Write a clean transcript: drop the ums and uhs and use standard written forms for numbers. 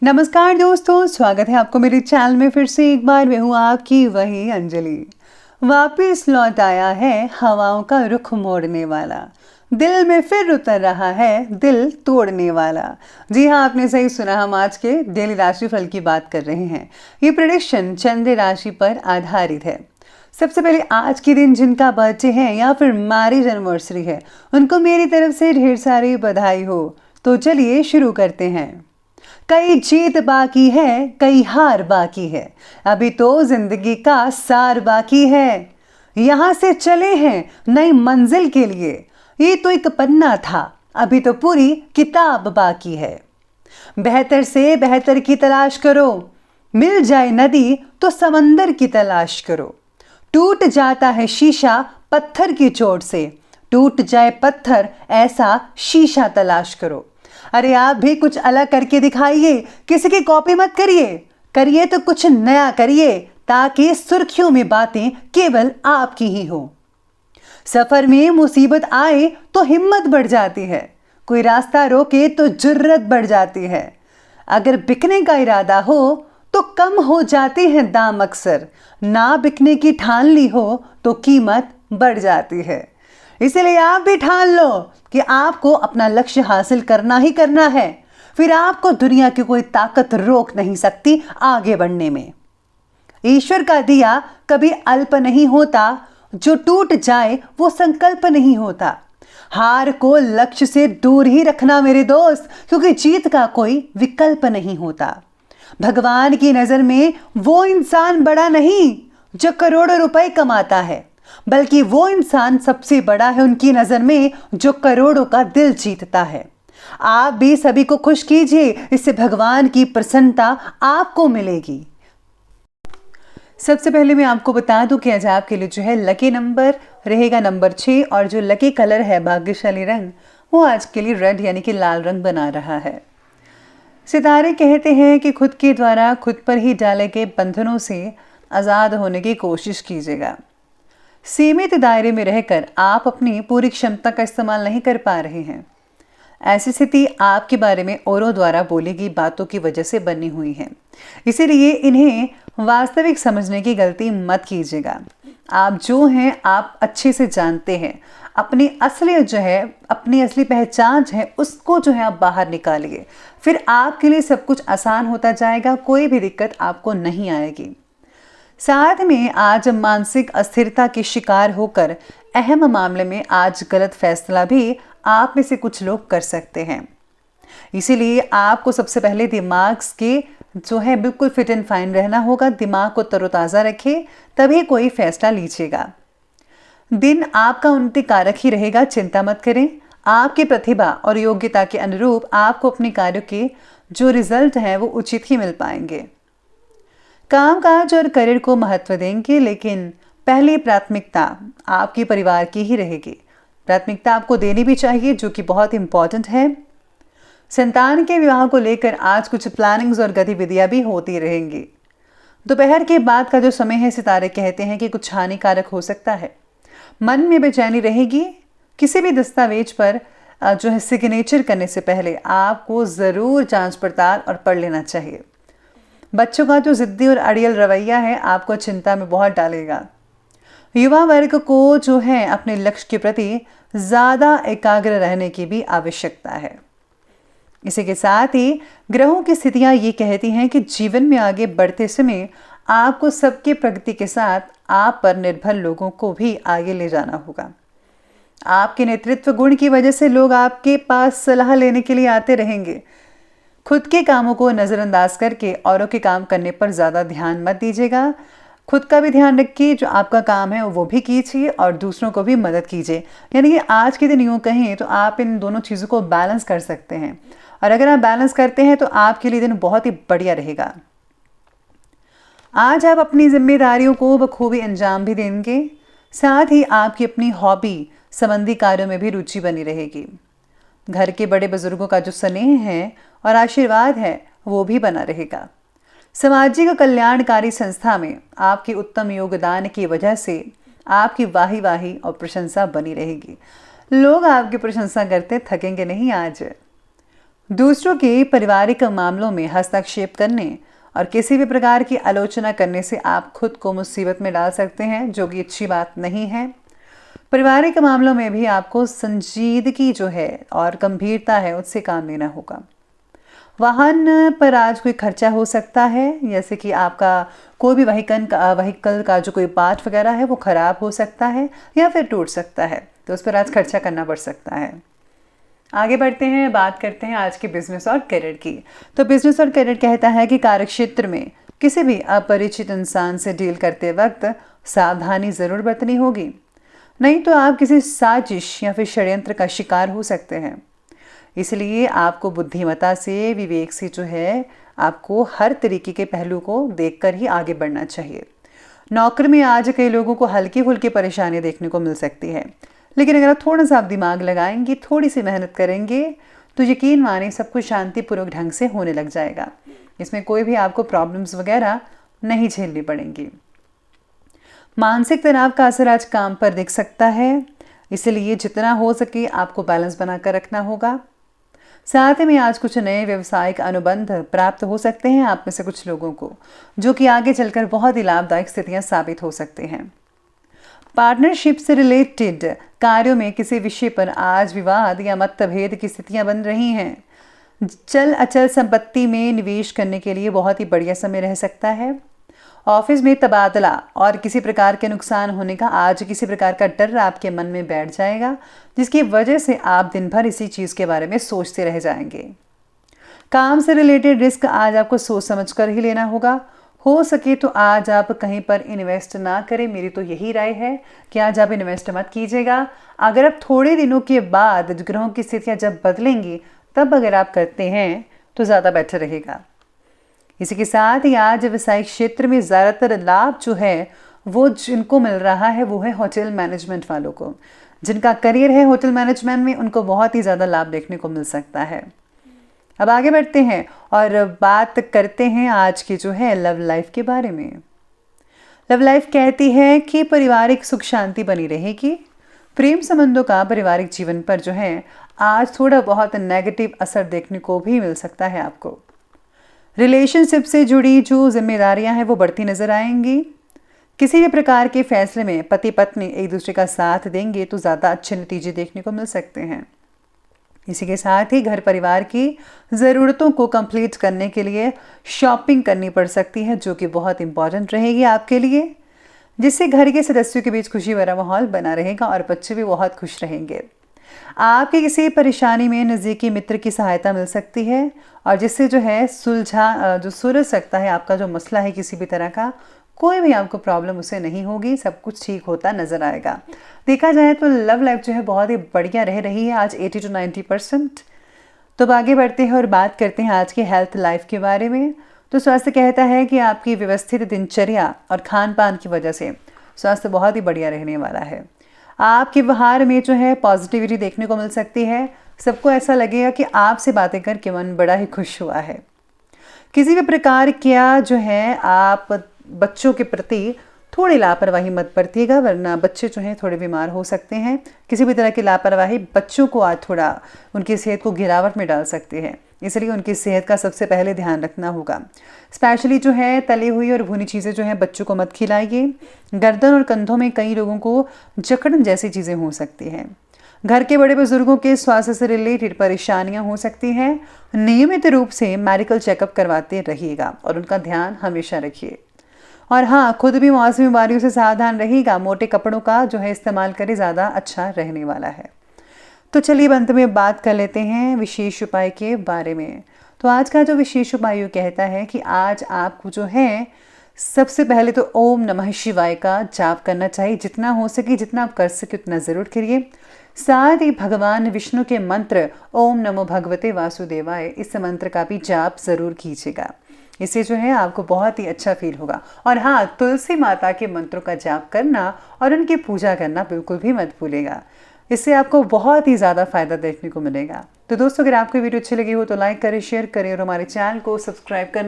नमस्कार दोस्तों, स्वागत है आपको मेरे चैनल में। फिर से एक बार मैं हूँ आपकी वही अंजलि। वापिस लौट आया है हवाओं का रुख मोड़ने वाला, दिल में फिर उतर रहा है दिल तोड़ने वाला। जी हाँ, आपने सही सुना, हम आज के डेली राशिफल की बात कर रहे हैं। ये प्रेडिक्शन चंद्र राशि पर आधारित है। सबसे पहले आज के दिन जिनका बर्थडे है या फिर मैरिज एनिवर्सरी है, उनको मेरी तरफ से ढेर सारी बधाई हो। तो चलिए शुरू करते हैं। कई जीत बाकी है, कई हार बाकी है, अभी तो जिंदगी का सार बाकी है। यहां से चले हैं नई मंजिल के लिए, ये तो एक पन्ना था, अभी तो पूरी किताब बाकी है। बेहतर से बेहतर की तलाश करो, मिल जाए नदी तो समंदर की तलाश करो। टूट जाता है शीशा पत्थर की चोट से, टूट जाए पत्थर ऐसा शीशा तलाश करो। अरे आप भी कुछ अलग करके दिखाइए, किसी की कॉपी मत करिए, करिए तो कुछ नया करिए, ताकि सुर्खियों में बातें केवल आपकी ही हो। सफर में मुसीबत आए तो हिम्मत बढ़ जाती है, कोई रास्ता रोके तो जुर्रत बढ़ जाती है। अगर बिकने का इरादा हो तो कम हो जाती है दाम अक्सर, ना बिकने की ठान ली हो तो कीमत बढ़ जाती है। इसलिए आप भी ठान लो कि आपको अपना लक्ष्य हासिल करना ही करना है, फिर आपको दुनिया की कोई ताकत रोक नहीं सकती आगे बढ़ने में। ईश्वर का दिया कभी अल्प नहीं होता, जो टूट जाए वो संकल्प नहीं होता। हार को लक्ष्य से दूर ही रखना मेरे दोस्त, क्योंकि जीत का कोई विकल्प नहीं होता। भगवान की नजर में वो इंसान बड़ा नहीं जो करोड़ों रुपए कमाता है, बल्कि वो इंसान सबसे बड़ा है उनकी नजर में जो करोड़ों का दिल जीतता है। आप भी सभी को खुश कीजिए, इससे भगवान की प्रसन्नता आपको मिलेगी। सबसे पहले मैं आपको बता दूं कि आज आपके लिए जो है लकी नंबर रहेगा नंबर 6, और जो लकी कलर है भाग्यशाली रंग वो आज के लिए रेड यानी कि लाल रंग बना रहा है। सितारे कहते हैं कि खुद के द्वारा खुद पर ही डाले गए बंधनों से आज़ाद होने की कोशिश कीजिएगा। सीमित दायरे में रहकर आप अपनी पूरी क्षमता का इस्तेमाल नहीं कर पा रहे हैं। ऐसी स्थिति आपके बारे में औरों द्वारा बोली गई बातों की वजह से बनी हुई है, इसीलिए इन्हें वास्तविक समझने की गलती मत कीजिएगा। आप जो हैं आप अच्छे से जानते हैं, अपनी असलियत जो है, अपनी असली पहचान जो है उसको जो है आप बाहर निकालिए, फिर आपके लिए सब कुछ आसान होता जाएगा, कोई भी दिक्कत आपको नहीं आएगी। साथ में आज मानसिक अस्थिरता के शिकार होकर अहम मामले में आज गलत फैसला भी आप में से कुछ लोग कर सकते हैं। इसीलिए आपको सबसे पहले दिमाग के जो है बिल्कुल फिट एंड फाइन रहना होगा। दिमाग को तरोताज़ा रखें, तभी कोई फैसला लीजिएगा। दिन आपका उन्नति कारक ही रहेगा, चिंता मत करें। आपकी प्रतिभा और योग्यता के अनुरूप आपको अपने कार्यों के जो रिजल्ट हैं वो उचित ही मिल पाएंगे। कामकाज और करियर को महत्व देंगे, लेकिन पहली प्राथमिकता आपके परिवार की ही रहेगी। प्राथमिकता आपको देनी भी चाहिए, जो कि बहुत इंपॉर्टेंट है। संतान के विवाह को लेकर आज कुछ प्लानिंग्स और गतिविधियां भी होती रहेंगी। दोपहर के बाद का जो समय है, सितारे कहते हैं कि कुछ हानिकारक हो सकता है। मन में बेचैनी रहेगी। किसी भी दस्तावेज पर जो है सिग्नेचर करने से पहले आपको ज़रूर जांच पड़ताल और पढ़ लेना चाहिए। बच्चों का जो जिद्दी और अड़ियल रवैया है आपको चिंता में बहुत डालेगा। युवा वर्ग को जो है अपने लक्ष्य के प्रति ज़्यादा एकाग्र रहने की भी आवश्यकता है। इसी के साथ ही ग्रहों की स्थितियां ये कहती हैं कि जीवन में आगे बढ़ते समय आपको सबके प्रगति के साथ आप पर निर्भर लोगों को भी आगे ले जाना होगा। आपके नेतृत्व गुण की वजह से लोग आपके पास सलाह लेने के लिए आते रहेंगे। खुद के कामों को नज़रअंदाज करके औरों के काम करने पर ज़्यादा ध्यान मत दीजिएगा। खुद का भी ध्यान रखिए, जो आपका काम है वो भी कीजिए और दूसरों को भी मदद कीजिए। यानी कि आज के दिन यूँ कहें तो आप इन दोनों चीज़ों को बैलेंस कर सकते हैं, और अगर आप बैलेंस करते हैं तो आपके लिए दिन बहुत ही बढ़िया रहेगा। आज आप अपनी जिम्मेदारियों को बखूबी अंजाम भी देंगे। साथ ही आपकी अपनी हॉबी संबंधी कार्यों में भी रुचि बनी रहेगी। घर के बड़े बुजुर्गों का जो स्नेह है और आशीर्वाद है वो भी बना रहेगा। सामाजिक कल्याणकारी संस्था में आपके उत्तम योगदान की वजह से आपकी वाही वाही और प्रशंसा बनी रहेगी। लोग आपकी प्रशंसा करते थकेंगे नहीं आज। दूसरों के पारिवारिक मामलों में हस्तक्षेप करने और किसी भी प्रकार की आलोचना करने से आप खुद को मुसीबत में डाल सकते हैं, जो कि अच्छी बात नहीं है। पारिवारिक मामलों में भी आपको संजीदगी जो है और गंभीरता है उससे काम लेना होगा। वाहन पर आज कोई खर्चा हो सकता है, जैसे कि आपका कोई भी व्हीकल का जो कोई पार्ट वगैरह है वो ख़राब हो सकता है या फिर टूट सकता है, तो उस पर आज खर्चा करना पड़ सकता है। आगे बढ़ते हैं, बात करते हैं आज के बिजनेस और करियर की। तो बिजनेस और करियर कहता है कि कार्यक्षेत्र में किसी भी अपरिचित इंसान से डील करते वक्त सावधानी ज़रूर बरतनी होगी, नहीं तो आप किसी साजिश या फिर षड्यंत्र का शिकार हो सकते हैं। इसलिए आपको बुद्धिमत्ता से, विवेक से जो है आपको हर तरीके के पहलू को देखकर ही आगे बढ़ना चाहिए। नौकरी में आज कई लोगों को हल्की फुल्की परेशानी देखने को मिल सकती है, लेकिन अगर आप थोड़ा सा दिमाग लगाएंगे, थोड़ी सी मेहनत करेंगे, तो यकीन माने सब कुछ शांतिपूर्वक ढंग से होने लग जाएगा। इसमें कोई भी आपको प्रॉब्लम्स वगैरह नहीं झेलनी पड़ेंगी। मानसिक तनाव का असर आज काम पर दिख सकता है, इसलिए जितना हो सके आपको बैलेंस बनाकर रखना होगा। साथ ही में आज कुछ नए व्यवसायिक अनुबंध प्राप्त हो सकते हैं आप में से कुछ लोगों को, जो कि आगे चलकर बहुत ही लाभदायक स्थितियां साबित हो सकते हैं। पार्टनरशिप से रिलेटेड कार्यों में किसी विषय पर आज विवाद या मतभेद की स्थितियां बन रही हैं। चल अचल संपत्ति में निवेश करने के लिए बहुत ही बढ़िया समय रह सकता है। ऑफिस में तबादला और किसी प्रकार के नुकसान होने का आज किसी प्रकार का डर आपके मन में बैठ जाएगा, जिसकी वजह से आप दिन भर इसी चीज़ के बारे में सोचते रह जाएंगे। काम से रिलेटेड रिस्क आज आपको सोच समझ कर ही लेना होगा। हो सके तो आज आप कहीं पर इन्वेस्ट ना करें, मेरी तो यही राय है कि आज आप इन्वेस्ट मत कीजिएगा। अगर आप थोड़े दिनों के बाद ग्रहों की स्थितियाँ जब बदलेंगी तब अगर आप करते हैं तो ज़्यादा बेटर रहेगा। इसी के साथ ही आज व्यवसायिक क्षेत्र में ज़्यादातर लाभ जो है वो जिनको मिल रहा है वो है होटल मैनेजमेंट वालों को। जिनका करियर है होटल मैनेजमेंट में, उनको बहुत ही ज़्यादा लाभ देखने को मिल सकता है। अब आगे बढ़ते हैं और बात करते हैं आज की जो है लव लाइफ के बारे में। लव लाइफ कहती है कि पारिवारिक सुख शांति बनी रहेगी। प्रेम संबंधों का पारिवारिक जीवन पर जो है आज थोड़ा बहुत नेगेटिव असर देखने को भी मिल सकता है आपको। रिलेशनशिप से जुड़ी जो जिम्मेदारियां हैं वो बढ़ती नजर आएंगी। किसी भी प्रकार के फैसले में पति पत्नी एक दूसरे का साथ देंगे तो ज़्यादा अच्छे नतीजे देखने को मिल सकते हैं। इसी के साथ ही घर परिवार की ज़रूरतों को कंप्लीट करने के लिए शॉपिंग करनी पड़ सकती है, जो कि बहुत इंपॉर्टेंट रहेगी आपके लिए, जिससे घर के सदस्यों के बीच खुशी भरा माहौल बना रहेगा और बच्चे भी बहुत खुश रहेंगे। आपकी किसी परेशानी में नज़दीकी मित्र की सहायता मिल सकती है और जिससे जो है सुलझ सकता है आपका जो मसला है किसी भी तरह का, कोई भी आपको प्रॉब्लम उसे नहीं होगी, सब कुछ ठीक होता नजर आएगा। देखा जाए तो लव लाइफ जो है बहुत ही बढ़िया रह रही है आज 80 to 90%। तो अब आगे बढ़ते हैं और बात करते हैं आज के हेल्थ लाइफ के बारे में। तो स्वास्थ्य कहता है कि आपकी व्यवस्थित दिनचर्या और खान पान की वजह से स्वास्थ्य बहुत ही बढ़िया रहने वाला है। आपके व्यवहार में जो है पॉजिटिविटी देखने को मिल सकती है। सबको ऐसा लगेगा कि आपसे बातें करके मन बड़ा ही खुश हुआ है। किसी भी प्रकार क्या जो है आप बच्चों के प्रति थोड़ी लापरवाही मत बरतिएगा, वरना बच्चे जो हैं थोड़े बीमार हो सकते हैं। किसी भी तरह की लापरवाही बच्चों को आज थोड़ा उनकी सेहत को गिरावट में डाल सकती है, इसलिए उनकी सेहत का सबसे पहले ध्यान रखना होगा। स्पेशली जो है तली हुई और भुनी चीज़ें जो हैं बच्चों को मत खिलाइए। गर्दन और कंधों में कई लोगों को जकड़न जैसी चीज़ें हो सकती हैं। घर के बड़े बुजुर्गों के स्वास्थ्य से रिलेटेड परेशानियां हो सकती हैं। नियमित रूप से मेडिकल चेकअप करवाते रहिएगा और उनका ध्यान हमेशा रखिए। और हाँ, खुद भी मौसमी बीमारियों से सावधान रहिएगा। मोटे कपड़ों का जो है इस्तेमाल करें, ज़्यादा अच्छा रहने वाला है। तो चलिए अंत में बात कर लेते हैं विशेष उपाय के बारे में। तो आज का जो विशेष उपाय कहता है कि आज आपको जो है सबसे पहले तो ओम नमः शिवाय का जाप करना चाहिए। जितना हो सके, जितना आप कर सके उतना ज़रूर करिए। साथ ही भगवान विष्णु के मंत्र ओम नमो भगवते वासुदेवाय, इस मंत्र का भी जाप ज़रूर कीजिएगा। इससे जो है आपको बहुत ही अच्छा फील होगा। और हाँ, तुलसी माता के मंत्रों का जाप करना और उनकी पूजा करना बिल्कुल भी मत भूलेगा। इससे आपको बहुत ही ज़्यादा फायदा देखने को मिलेगा। तो दोस्तों, अगर आपको वीडियो अच्छी लगी हो तो लाइक करें, शेयर करें और हमारे चैनल को सब्सक्राइब करना